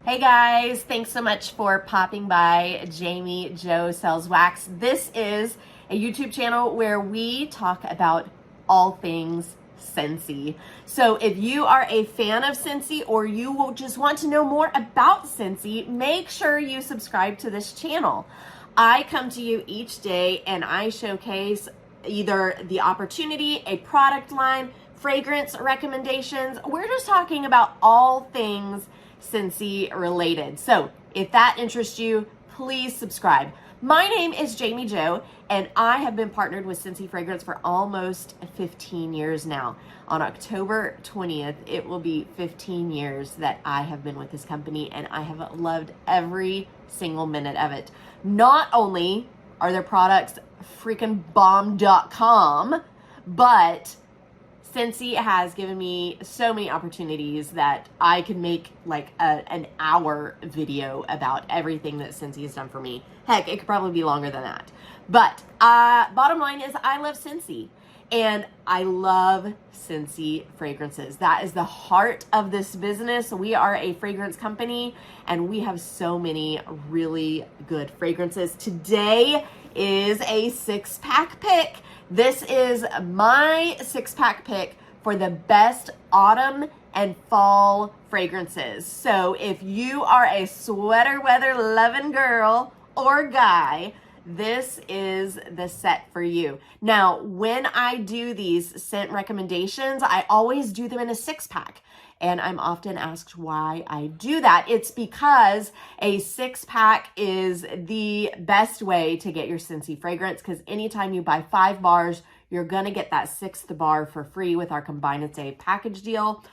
Hey guys, thanks so much for popping by. Jami Jo Sells Wax. This is a YouTube channel where we talk about all things Scentsy. So if you are a fan of Scentsy or you will just want to know more about Scentsy, make sure you subscribe to this channel. I come to you each day and I showcase either the opportunity, a product line, fragrance recommendations. We're just talking about all things Scentsy related. So if that interests you, please subscribe. My name is Jami Jo, and I have been partnered with Scentsy Fragrance for almost 15 years now. On October 20th, it will be 15 years that I have been with this company, and I have loved every single minute of it. Not only are their products freaking bomb.com, but Scentsy has given me so many opportunities that I can make like an hour video about everything that Scentsy has done for me. Heck, it could probably be longer than that. But bottom line is I love Scentsy, and I love Scentsy fragrances. That is the heart of this business. We are a fragrance company, and we have so many really good fragrances. Today is a 6-pack pick. This is my 6-pack pick for the best autumn and fall fragrances. So if you are a sweater weather loving girl or guy, this is the set for you. Now, when I do these scent recommendations, I always do them in a 6-pack. And I'm often asked why I do that. It's because a 6-pack is the best way to get your Scentsy fragrance, because anytime you buy 5 bars, you're gonna get that 6th bar for free with our Combine and Save package deal.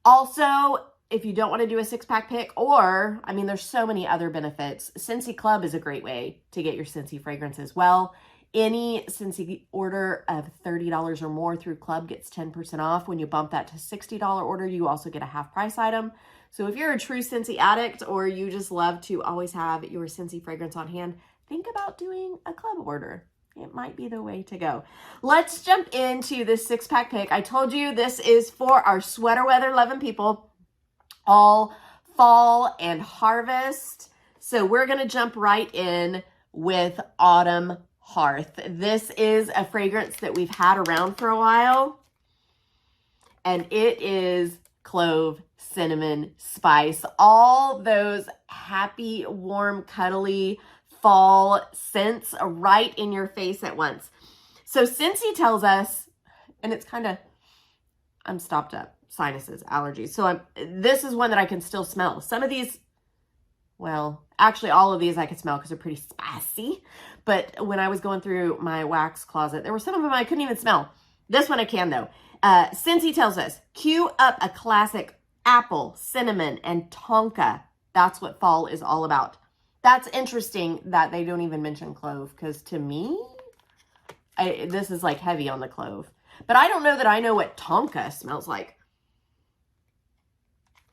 Also, if you don't want to do a 6-pack pick, or, I mean, there's so many other benefits. Scentsy Club is a great way to get your Scentsy fragrance as well. Any Scentsy order of $30 or more through Club gets 10% off. When you bump that to $60 order, you also get a half price item. So if you're a true Scentsy addict or you just love to always have your Scentsy fragrance on hand, think about doing a Club order. It might be the way to go. Let's jump into this 6-pack pick. I told you this is for our sweater weather loving people, all fall and harvest. So we're going to jump right in with Autumn Hearth. This is a fragrance that we've had around for a while, and it is clove, cinnamon, spice, all those happy, warm, cuddly fall scents right in your face at once. So Scentsy tells us, and it's kind of, I'm stopped up, sinuses, allergies. So this is one that I can still smell. Some of these, well, actually all of these I could smell because they're pretty spicy. But when I was going through my wax closet, there were some of them I couldn't even smell. This one I can though. Scentsy tells us, cue up a classic apple, cinnamon, and tonka. That's what fall is all about. That's interesting that they don't even mention clove, because to me, this is like heavy on the clove. But I don't know that I know what tonka smells like.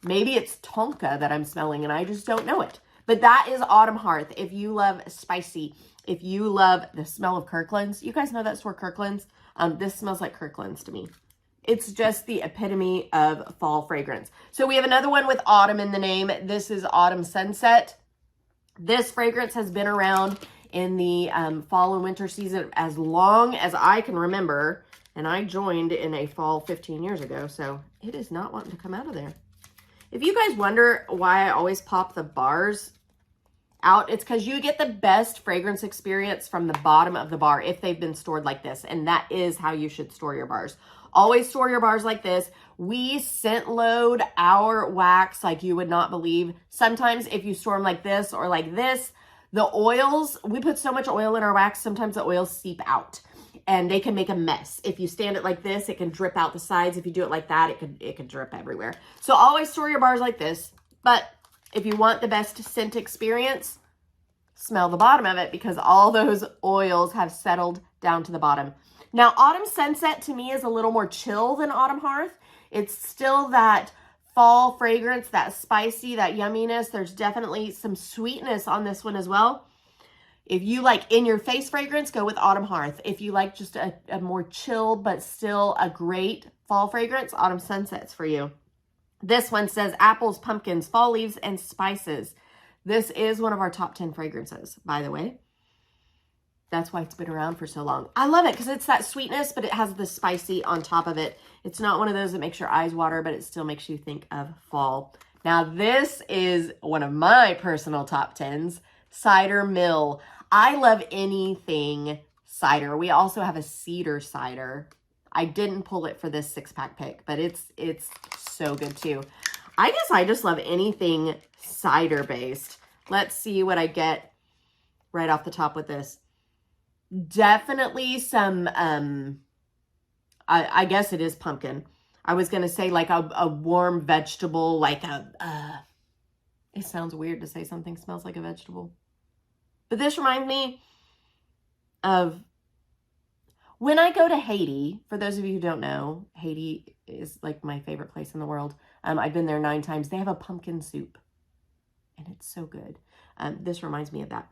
Maybe it's tonka that I'm smelling and I just don't know it. But that is Autumn Hearth. If you love spicy, if you love the smell of Kirkland's, you guys know that store Kirkland's? This smells like Kirkland's to me. It's just the epitome of fall fragrance. So we have another one with autumn in the name. This is Autumnsunset. This fragrance has been around in the fall and winter season as long as I can remember. And I joined in a fall 15 years ago, so it is not wanting to come out of there. If you guys wonder why I always pop the bars out, it's because you get the best fragrance experience from the bottom of the bar if they've been stored like this. And that is how you should store your bars. Always store your bars like this. We scent load our wax like you would not believe. Sometimes if you store them like this or like this, the oils, we put so much oil in our wax, sometimes the oils seep out and they can make a mess. If you stand it like this, it can drip out the sides. If you do it like that, it could drip everywhere. So always store your bars like this. But if you want the best scent experience, smell the bottom of it, because all those oils have settled down to the bottom. Now, Autumnsunset to me is a little more chill than Autumn Hearth. It's still that fall fragrance, that spicy, that yumminess. There's definitely some sweetness on this one as well. If you like in-your-face fragrance, go with Autumn Hearth. If you like just a more chill but still a great fall fragrance, Autumnsunset's for you. This one says apples, pumpkins, fall leaves, and spices. This is one of our top 10 fragrances, by the way. That's why it's been around for so long. I love it because it's that sweetness, but it has the spicy on top of it. It's not one of those that makes your eyes water, but it still makes you think of fall. Now, this is one of my personal top 10s, cidermill. I love anything cider. We also have a cedar cider. I didn't pull it for this 6-pack pick, but it's so good too. I guess I just love anything cider based. Let's see what I get right off the top with this. Definitely some, I guess it is pumpkin. I was going to say like a warm vegetable, like it sounds weird to say something smells like a vegetable. But this reminds me of when I go to Haiti. For those of you who don't know, Haiti is like my favorite place in the world. I've been there 9 times. They have a pumpkin soup, and it's so good. This reminds me of that.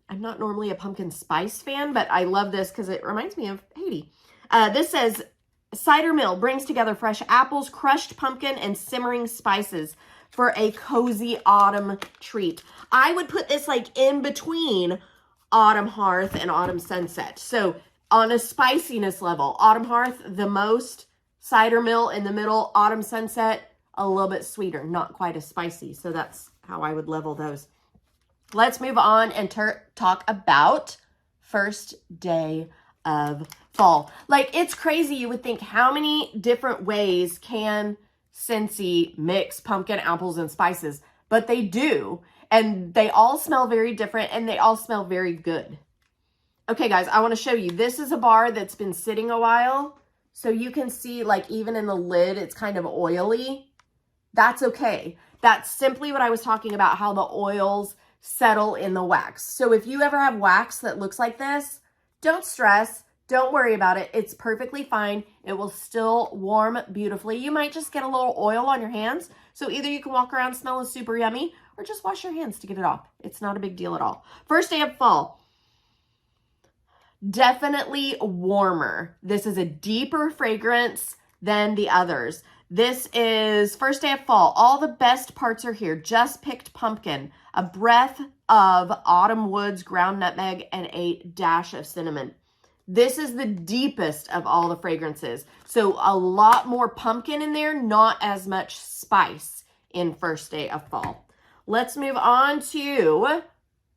I'm not normally a pumpkin spice fan, but I love this because it reminds me of Haiti. This says, cidermill brings together fresh apples, crushed pumpkin, and simmering spices for a cozy autumn treat. I would put this like in between Autumn Hearth and Autumn Sunset. So on a spiciness level, Autumn Hearth the most, cidermill in the middle, Autumn Sunset a little bit sweeter, not quite as spicy. So that's how I would level those. Let's move on and talk about first day of fall. Like, it's crazy. You would think, how many different ways can Scentsy mix pumpkin, apples, and spices? But they do. And they all smell very different, and they all smell very good. Okay, guys, I want to show you. This is a bar that's been sitting a while. So you can see, like, even in the lid, it's kind of oily. That's okay. That's simply what I was talking about, how the oils settle in the wax. So if you ever have wax that looks like this, don't stress. Don't worry about it. It's perfectly fine. It will still warm beautifully. You might just get a little oil on your hands. So either you can walk around smelling super yummy or just wash your hands to get it off. It's not a big deal at all. First day of fall. Definitely warmer. This is a deeper fragrance than the others. This is first day of fall. All the best parts are here. Just picked pumpkin, a breath of autumn woods, ground nutmeg, and a dash of cinnamon. This is the deepest of all the fragrances. So a lot more pumpkin in there, not as much spice in first day of fall. Let's move on to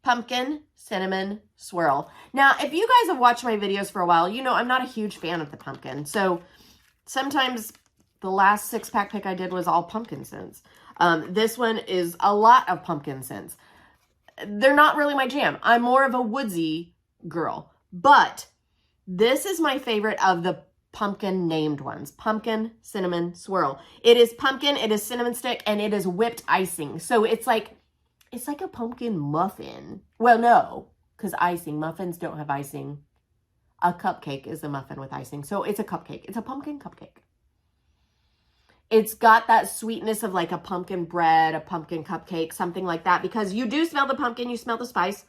pumpkin cinnamon swirl. Now, if you guys have watched my videos for a while, you know I'm not a huge fan of the pumpkin. So sometimes the last 6-pack pick I did was all pumpkin scents. This one is a lot of pumpkin scents. They're not really my jam. I'm more of a woodsy girl. But this is my favorite of the pumpkin named ones. Pumpkin cinnamon swirl. It is pumpkin, it is cinnamon stick, and it is whipped icing. So it's like a pumpkin muffin. Well, no, because muffins don't have icing. A cupcake is a muffin with icing. So it's a cupcake. It's a pumpkin cupcake. It's got that sweetness of like a pumpkin bread, a pumpkin cupcake, something like that. Because you do smell the pumpkin, you smell the spice.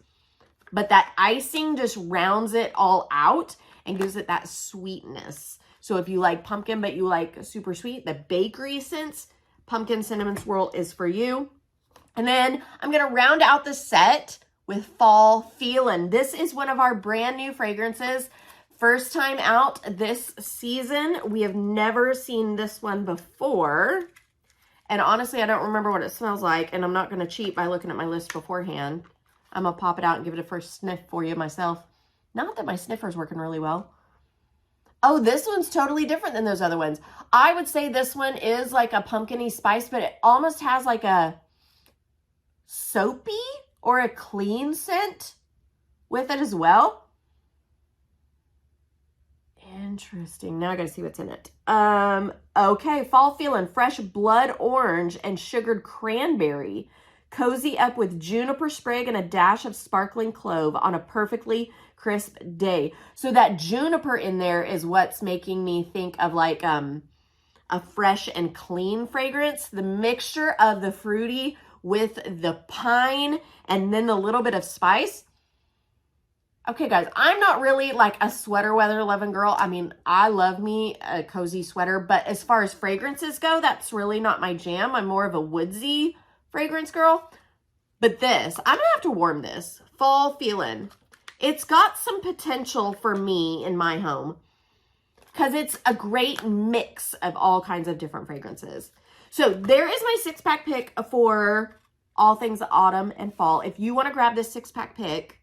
But that icing just rounds it all out and gives it that sweetness. So if you like pumpkin, but you like super sweet, the bakery scents, pumpkin cinnamon swirl is for you. And then I'm going to round out the set with fall feeling. This is one of our brand new fragrances. First time out this season. We have never seen this one before. And honestly, I don't remember what it smells like. And I'm not going to cheat by looking at my list beforehand. I'm going to pop it out and give it a first sniff for you myself. Not that my sniffer's working really well. Oh, this one's totally different than those other ones. I would say this one is like a pumpkin-y spice, but it almost has like a soapy or a clean scent with it as well. Interesting. Now I gotta see what's in it. Okay, fall feeling, fresh blood orange and sugared cranberry. Cozy up with juniper sprig and a dash of sparkling clove on a perfectly crisp day. So that juniper in there is what's making me think of like a fresh and clean fragrance. The mixture of the fruity with the pine and then the little bit of spice. Okay, guys, I'm not really like a sweater weather loving girl. I mean, I love me a cozy sweater, but as far as fragrances go, that's really not my jam. I'm more of a woodsy fragrance girl. But this, I'm gonna have to warm this. Fall Feeling. It's got some potential for me in my home because it's a great mix of all kinds of different fragrances. So there is my 6-pack pick for all things autumn and fall. If you want to grab this 6-pack pick,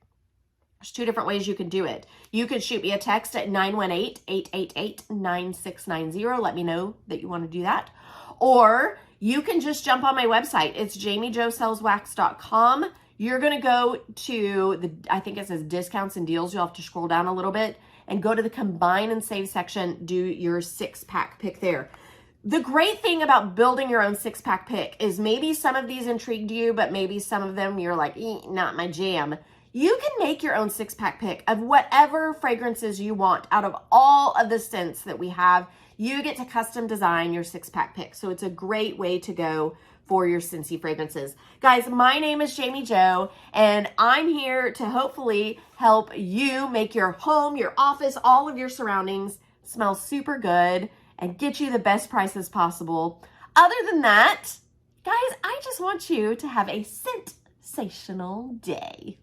there's 2 different ways you can do it. You could shoot me a text at 918-888-9690. Let me know that you want to do that. Or you can just jump on my website. It's JamiJoSellsWax.com. You're going to go to I think it says discounts and deals. You'll have to scroll down a little bit and go to the combine and save section. Do your 6-pack pick there. The great thing about building your own 6-pack pick is maybe some of these intrigued you, but maybe some of them you're like, not my jam. You can make your own 6-pack pick of whatever fragrances you want out of all of the scents that we have. You get to custom design your 6-pack pick. So it's a great way to go for your Scentsy fragrances. Guys, my name is Jami Jo, and I'm here to hopefully help you make your home, your office, all of your surroundings smell super good and get you the best prices possible. Other than that, guys, I just want you to have a sensational day.